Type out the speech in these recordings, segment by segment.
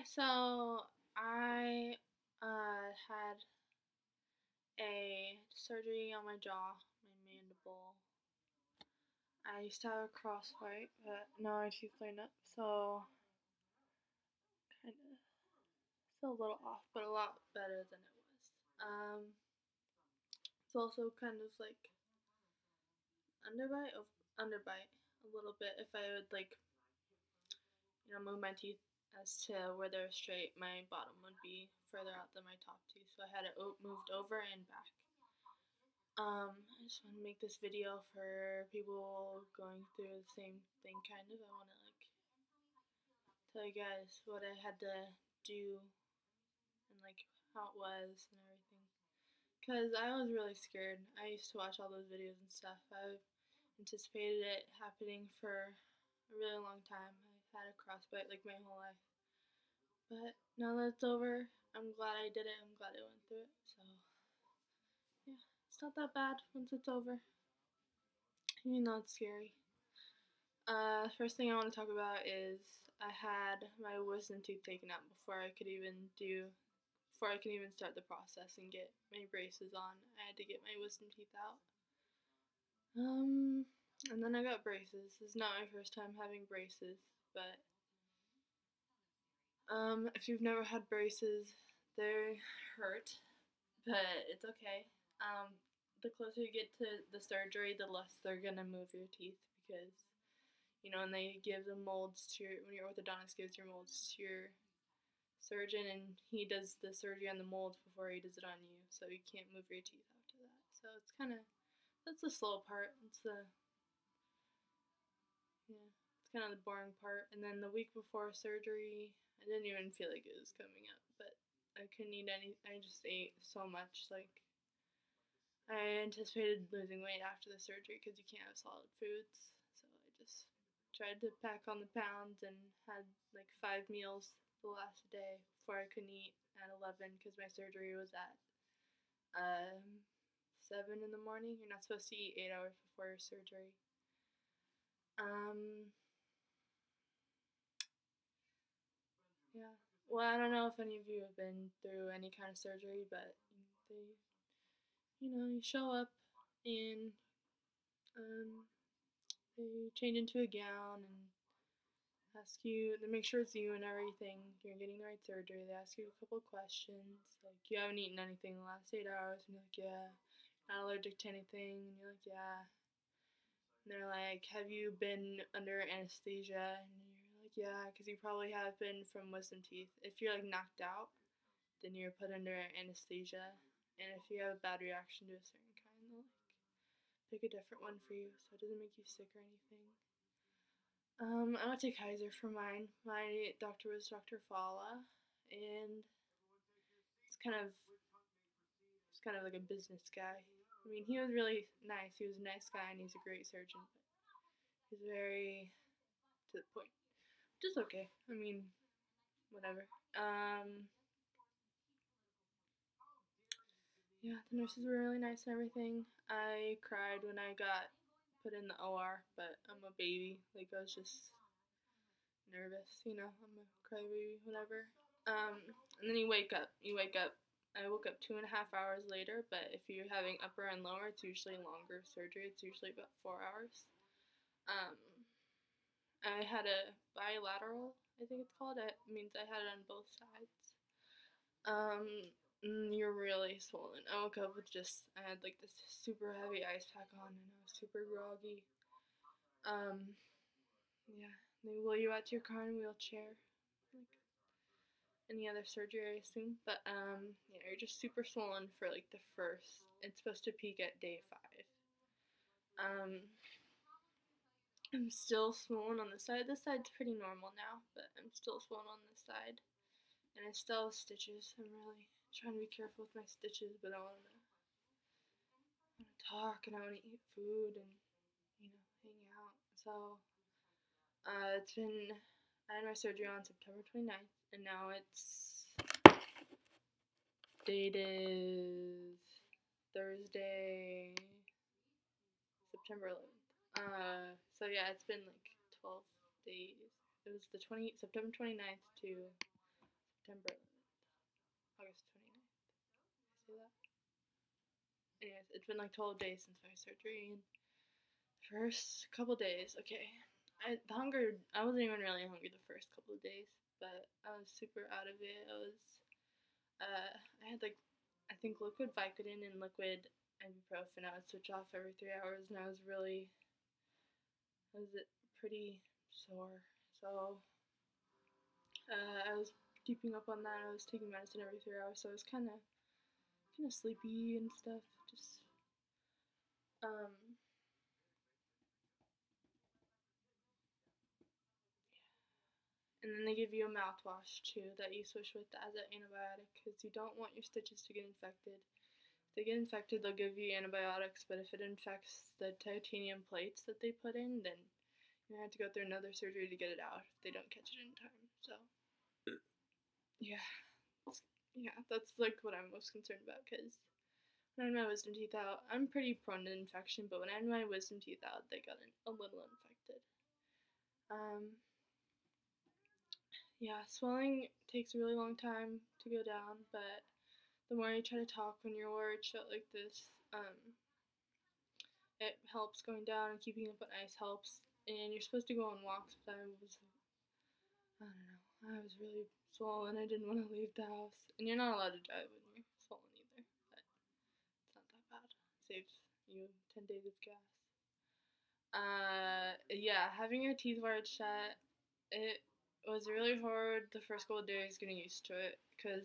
Hi, so I had a surgery on my jaw, my mandible. I used to have a crossbite, but now I teeth line up, so kind of still a little off, but a lot better than it was. It's also kind of like underbite a little bit if I would move my teeth as to where they're straight, my bottom would be further out than my top teeth, so I had it moved over and back. I just want to make this video for people going through the same thing, kind of. I want to tell you guys what I had to do and how it was and everything. Cause I was really scared. I used to watch all those videos and stuff. I've anticipated it happening for a really long time. I've had a crossbite like my whole life. But now that it's over, I'm glad I did it. I'm glad I went through it. So yeah, it's not that bad once it's over. Even though it's scary. First thing I want to talk about is I had my wisdom tooth taken out before I could even start the process and get my braces on. I had to get my wisdom teeth out. And then I got braces. This is not my first time having braces, but if you've never had braces, they hurt, but it's okay. The closer you get to the surgery, the less they're gonna move your teeth because, and they give the molds to when your orthodontist gives your molds to your surgeon, and he does the surgery on the molds before he does it on you, so you can't move your teeth after that. So it's that's the slow part. It's kind of the boring part. And then the week before surgery, I didn't even feel like it was coming up, but I couldn't eat I just ate so much. I anticipated losing weight after the surgery because you can't have solid foods, so I just tried to pack on the pounds and had 5 meals the last day before I couldn't eat at 11 because my surgery was at 7 in the morning. You're not supposed to eat 8 hours before your surgery. Yeah. Well, I don't know if any of you have been through any kind of surgery, but you show up and they change into a gown and ask you, they make sure it's you and everything, you're getting the right surgery. They ask you a couple of questions, like, you haven't eaten anything in the last 8 hours, and you're like, yeah. Not allergic to anything, and you're like, yeah. And they're like, have you been under anesthesia? And you're like, yeah, because you probably have been from wisdom teeth. If you're knocked out, then you're put under anesthesia, and if you have a bad reaction to a certain kind, they'll pick a different one for you, so it doesn't make you sick or anything. I would take Kaiser for mine. My doctor was Dr. Fala, and it's kind of like a business guy. I mean, he was really nice. He was a nice guy, and he's a great surgeon, but he's very to the point. Just okay. I mean, whatever. Yeah, the nurses were really nice and everything. I cried when I got put in the OR, but I'm a baby. I was just nervous, I'm a crybaby, whatever. And then you wake up. I woke up 2.5 hours later, but if you're having upper and lower, it's usually longer surgery. It's usually about 4 hours. I had a bilateral, I think it's called. It means I had it on both sides. You're really swollen. I woke up with I had this super heavy ice pack on, and I was super groggy. Yeah, they wheel you out to your car in a wheelchair, like any other surgery, I assume. But yeah, you're just super swollen for the first. It's supposed to peak at day 5. I'm still swollen on this side. This side's pretty normal now, but I'm still swollen on this side. And I still have stitches. I'm really trying to be careful with my stitches, but I want to talk and I want to eat food and, hang out. So, I had my surgery on September 29th, and now date is Thursday, September 11th. So yeah, it's been 12 days. It was September 29th to September 11th, August 29th. Did I say that? Anyways, it's been like 12 days since my surgery, and first couple days, okay. I wasn't even really hungry the first couple of days, but I was super out of it. I had like, I think liquid Vicodin and liquid ibuprofen. I would switch off every 3 hours, and I was pretty sore. So, I was keeping up on that. I was taking medicine every 3 hours, so I was kind of sleepy and stuff. Just, um, and then they give you a mouthwash too that you switch with as an antibiotic because you don't want your stitches to get infected. If they get infected, they'll give you antibiotics, but if it infects the titanium plates that they put in, then you have to go through another surgery to get it out if they don't catch it in time. So, yeah, that's like what I'm most concerned about because when I had my wisdom teeth out, I'm pretty prone to infection, but when I had my wisdom teeth out, they got a little infected. Yeah, swelling takes a really long time to go down, but the more you try to talk when you're worried shut like this, it helps going down, and keeping up on ice helps. And you're supposed to go on walks, but I was really swollen. I didn't want to leave the house. And you're not allowed to drive when you're swollen either, but it's not that bad. Saves you 10 days of gas. Yeah, having your teeth wired shut, it was really hard the first couple of days getting used to it because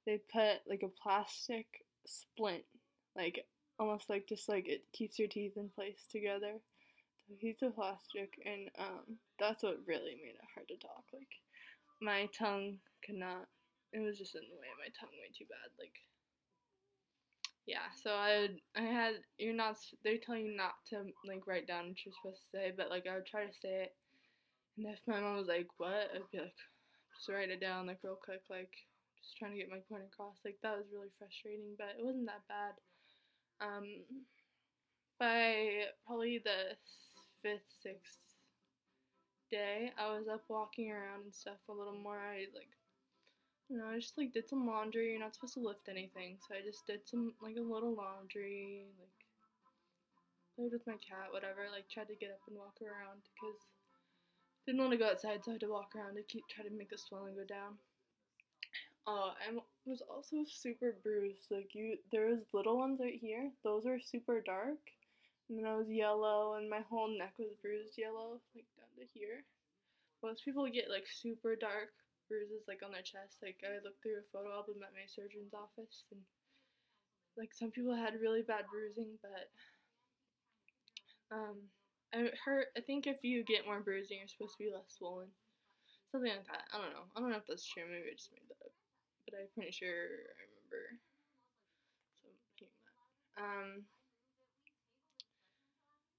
they put like a plastic splint, like almost like just like it keeps your teeth in place together. The piece of plastic, and that's what really made it hard to talk. Like my tongue could not. It was just in the way of my tongue way too bad. Like yeah, so they tell you not to like write down what you're supposed to say, but like I would try to say it, and if my mom was like, what, I'd be like, just write it down like real quick, like just trying to get my point across. Like that was really frustrating, but it wasn't that bad. By probably the 5th, 6th day, I was up walking around and stuff a little more. I I just like did some laundry. You're not supposed to lift anything, so I just did some like a little laundry, like played with my cat, whatever. Like tried to get up and walk around because I didn't want to go outside, so I had to walk around to try to make the swelling go down. I was also super bruised. Like there's little ones right here. Those are super dark, and then I was yellow, and my whole neck was bruised yellow, like down to here. Most people get like super dark bruises like on their chest. Like I looked through a photo album at my surgeon's office, and like some people had really bad bruising, but I think if you get more bruising, you're supposed to be less swollen. Something like that. I don't know. I don't know if that's true. Maybe I just made that up, but I'm pretty sure I remember hearing that.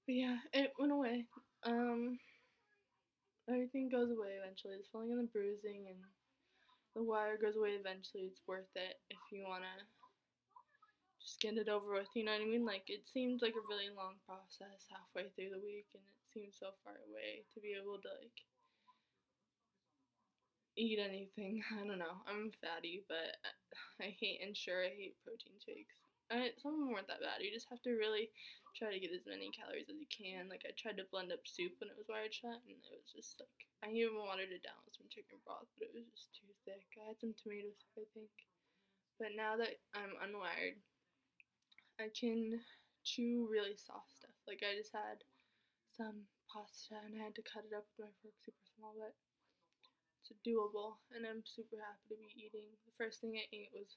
But yeah, it went away. Everything goes away eventually. The swelling and the bruising and the wire goes away eventually. It's worth it if you wanna just get it over with. You know what I mean? Like it seems like a really long process halfway through the week, and it seems so far away to be able to like eat anything. I don't know. I'm fatty, but I hate Ensure. I hate protein shakes. Some of them weren't that bad. You just have to really try to get as many calories as you can. Like I tried to blend up soup when it was wired shut, and it was just like I even watered it down with some chicken broth, but it was just too thick. I had some tomato soup, I think. But now that I'm unwired, I can chew really soft stuff. Like I just had some pasta, and I had to cut it up with my fork super small, but it's doable, and I'm super happy to be eating. The first thing I ate was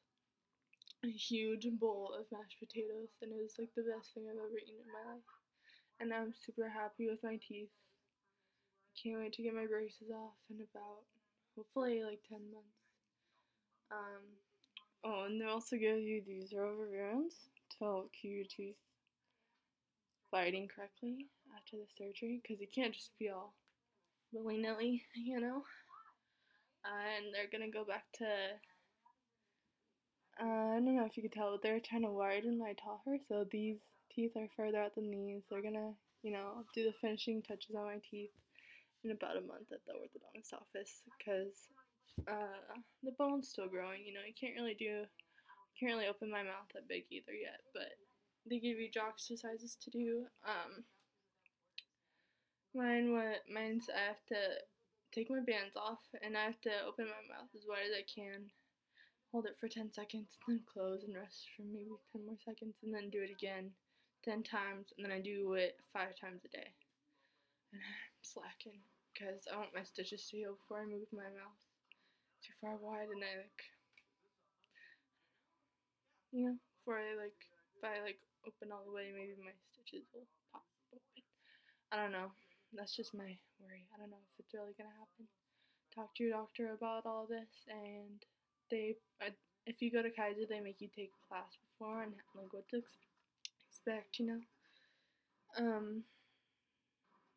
a huge bowl of mashed potatoes, and it was like the best thing I've ever eaten in my life. And now I'm super happy with my teeth. I can't wait to get my braces off in about hopefully like 10 months. Oh, and they also give you these rubber bands to help keep your teeth biting correctly after the surgery, because you can't just be all willy-nilly, you know. And they're gonna go back to I don't know if you could tell, but they're kind of widen my topper, so these teeth are further out than these. They're gonna, do the finishing touches on my teeth in about a month at the orthodontist office because the bone's still growing. You know, you can't really open my mouth that big either yet. But they give you jaw exercises to do. Mine's I have to take my bands off and I have to open my mouth as wide as I can, hold it for 10 seconds, then close and rest for maybe 10 more seconds, and then do it again 10 times, and then I do it 5 times a day. And I'm slacking because I want my stitches to heal before I move my mouth too far wide, and if I open all the way, maybe my stitches will pop open. I don't know. That's just my worry. I don't know if it's really gonna happen. Talk to your doctor about all this, and if you go to Kaiser, they make you take a class before and like what to expect, you know.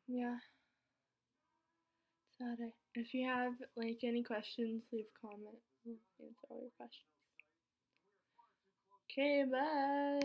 Yeah. That's about it. If you have any questions, leave a comment. We'll answer all your questions. Okay, bye.